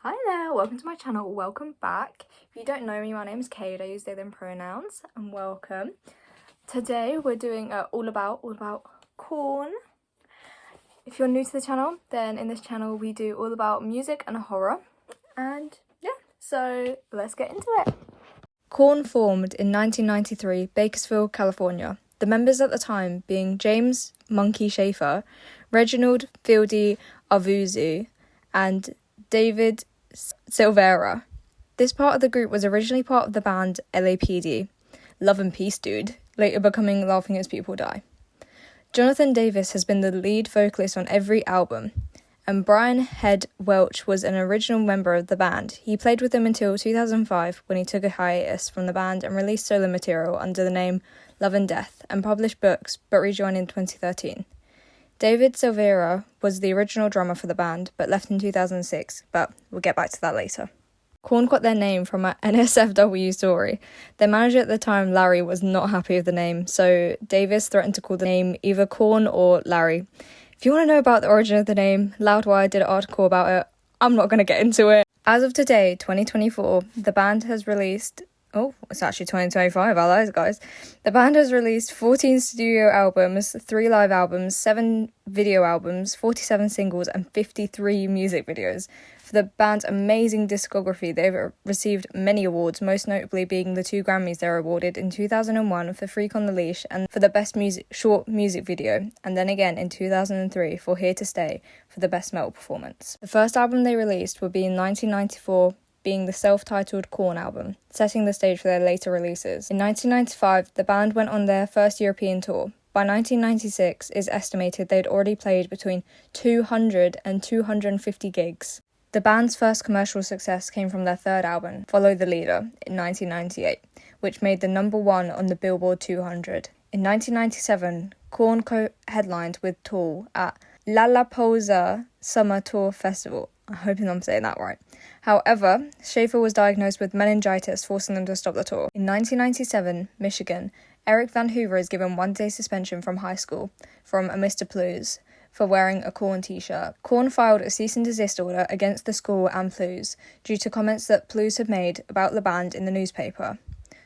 Hi there, welcome to my channel, welcome back. If you don't know me, my name's Kade, I use they them pronouns, and welcome. Today we're doing all about Korn. If you're new to the channel, then in this channel we do all about music and horror. And yeah, so let's get into it. Korn formed in 1993, Bakersfield, California. The members at the time being James Monkey Schaefer, Reginald Fieldy Avuzu, and David Silvera. This part of the group was originally part of the band LAPD, Love and Peace Dude, later becoming Laughing as People Die. Jonathan Davis has been the lead vocalist on every album, and Brian Head Welch was an original member of the band. He played with them until 2005 when he took a hiatus from the band and released solo material under the name Love and Death and published books, but rejoined in 2013. David Silvera was the original drummer for the band, but left in 2006, but we'll get back to that later. Korn got their name from an NSFW story. Their manager at the time, Larry, was not happy with the name, so Davis threatened to call the name either Korn or Larry. If you want to know about the origin of the name, Loudwire did an article about it. I'm not going to get into it. As of today, 2024, the band has released... Oh, it's actually 2025, I lied, guys. The band has released 14 studio albums, 3 live albums, 7 video albums, 47 singles, and 53 music videos. For the band's amazing discography, they've received many awards, most notably being the 2 Grammys they were awarded in 2001 for Freak on the Leash and for the Best Short Music Video, and then again in 2003 for Here to Stay for the Best Metal Performance. The first album they released would be in 1994, being the self-titled Korn album, setting the stage for their later releases. In 1995, the band went on their first European tour. By 1996, it's estimated they'd already played between 200 and 250 gigs. The band's first commercial success came from their third album, Follow the Leader, in 1998, which made the number 1 on the Billboard 200. In 1997, Korn co-headlined with Tool at Lollapalooza Summer Tour Festival. I'm hoping I'm saying that right. However, Schaefer was diagnosed with meningitis, forcing them to stop the tour. In 1997, Michigan, Eric Van Hoover is given 1-day suspension from high school from a Mr. Plews for wearing a Korn t-shirt. Korn filed a cease and desist order against the school and Plews due to comments that Plews had made about the band in the newspaper.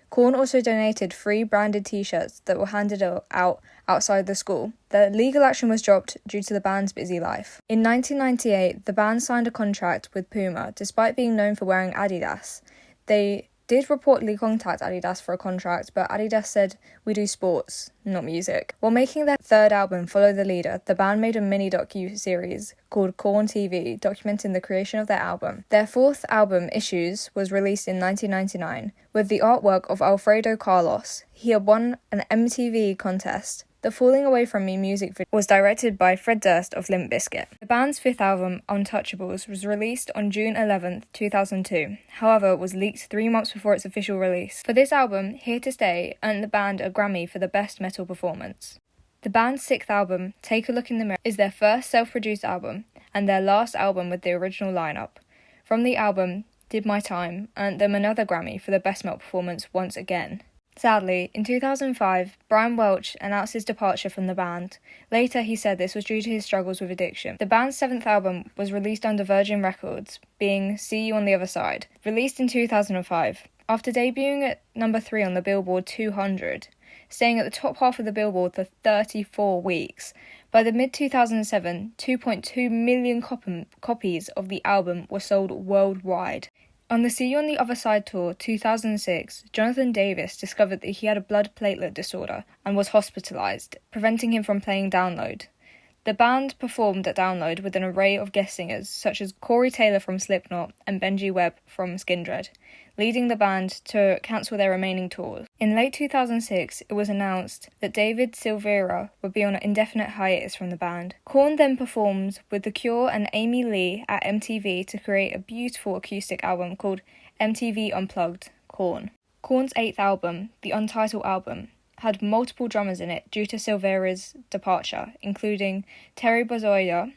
Korn also donated 3 branded t-shirts that were handed out outside the school. The legal action was dropped due to the band's busy life. In 1998, the band signed a contract with Puma, despite being known for wearing Adidas. They did reportedly contact Adidas for a contract, but Adidas said, "We do sports, not music." While making their third album, Follow the Leader, the band made a mini docu-series called Korn TV, documenting the creation of their album. Their fourth album, Issues, was released in 1999, with the artwork of Alfredo Carlos. He had won an MTV contest. The Falling Away From Me music video was directed by Fred Durst of Limp Bizkit. The band's fifth album, Untouchables, was released on June 11, 2002. However, it was leaked 3 months before its official release. For this album, Here to Stay earned the band a Grammy for the Best Metal Performance. The band's sixth album, Take a Look in the Mirror, is their first self-produced album and their last album with the original lineup. From the album, Did My Time earned them another Grammy for the Best Metal Performance once again. Sadly, in 2005, Brian Welch announced his departure from the band. Later, he said this was due to his struggles with addiction. The band's 7th album was released under Virgin Records, being See You on the Other Side, released in 2005. After debuting at number 3 on the Billboard 200, staying at the top half of the Billboard for 34 weeks. By the mid-2007, 2.2 million copies of the album were sold worldwide. On the See You on the Other Side tour 2006, Jonathan Davis discovered that he had a blood platelet disorder and was hospitalized, preventing him from playing Download. The band performed at Download with an array of guest singers such as Corey Taylor from Slipknot and Benji Webb from Skindred, leading the band to cancel their remaining tours. In late 2006, it was announced that David Silvera would be on an indefinite hiatus from the band. Korn then performed with The Cure and Amy Lee at MTV to create a beautiful acoustic album called MTV Unplugged, Korn. Korn's 8th album, the untitled album, had multiple drummers in it due to Silvera's departure, including Terry Bozzio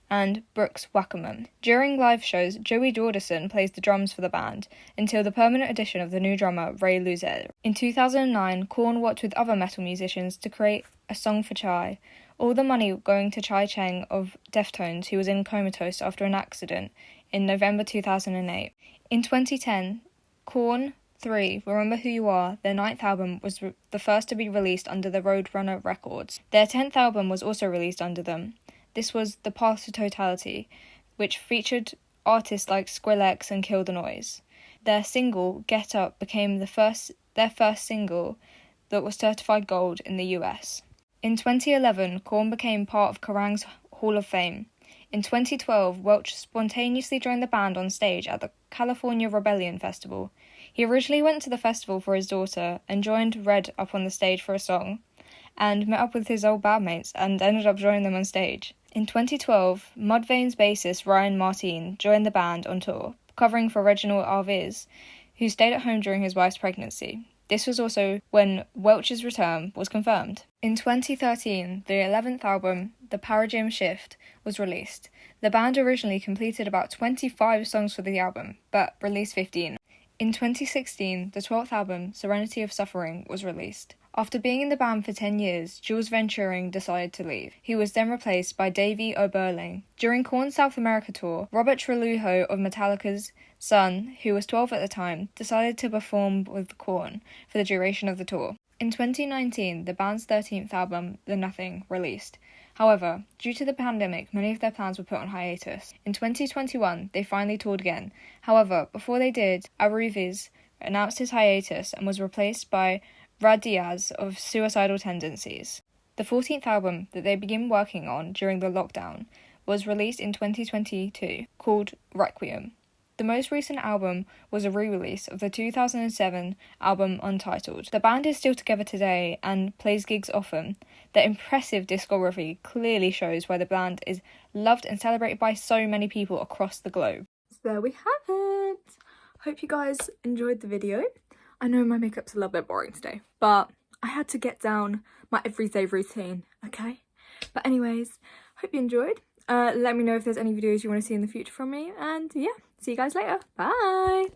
and Brooks Wackerman. During live shows, Joey Jordison plays the drums for the band, until the permanent addition of the new drummer, Ray Luzer. In 2009, Korn worked with other metal musicians to create a song for Chai, all the money going to Chai Cheng of Deftones, who was in comatose after an accident in November 2008. In 2010, Korn 3, Remember Who You Are, their 9th album, was the first to be released under the Roadrunner Records. Their 10th album was also released under them. This was The Path to Totality, which featured artists like Skrillex and Kill the Noise. Their single, Get Up, became their first single that was certified gold in the US. In 2011, Korn became part of Kerrang's Hall of Fame. In 2012, Welch spontaneously joined the band on stage at the California Rebellion Festival. He originally went to the festival for his daughter and joined Red up on the stage for a song, and met up with his old bandmates and ended up joining them on stage. In 2012, Mudvayne's bassist Ryan Martin joined the band on tour, covering for Reginald Arviz, who stayed at home during his wife's pregnancy. This was also when Welch's return was confirmed. In 2013, the 11th album, The Paradigm Shift, was released. The band originally completed about 25 songs for the album, but released 15. In 2016, the 12th album, Serenity of Suffering, was released. After being in the band for 10 years, Jules Venturing decided to leave. He was then replaced by Davey Oberling. During Korn's South America tour, Robert Trujillo of Metallica's son, who was 12 at the time, decided to perform with Korn for the duration of the tour. In 2019, the band's 13th album, The Nothing, released. However, due to the pandemic, many of their plans were put on hiatus. In 2021, they finally toured again. However, before they did, Arviz announced his hiatus and was replaced by Brad Diaz of Suicidal Tendencies. The 14th album that they began working on during the lockdown was released in 2022, called Requiem. The most recent album was a re-release of the 2007 album Untitled. The band is still together today and plays gigs often. Their impressive discography clearly shows why the band is loved and celebrated by so many people across the globe. So there we have it. Hope you guys enjoyed the video. I know my makeup's a little bit boring today, but I had to get down my everyday routine, okay? But anyways, hope you enjoyed. Let me know if there's any videos you want to see in the future from me, and yeah, see you guys later. Bye!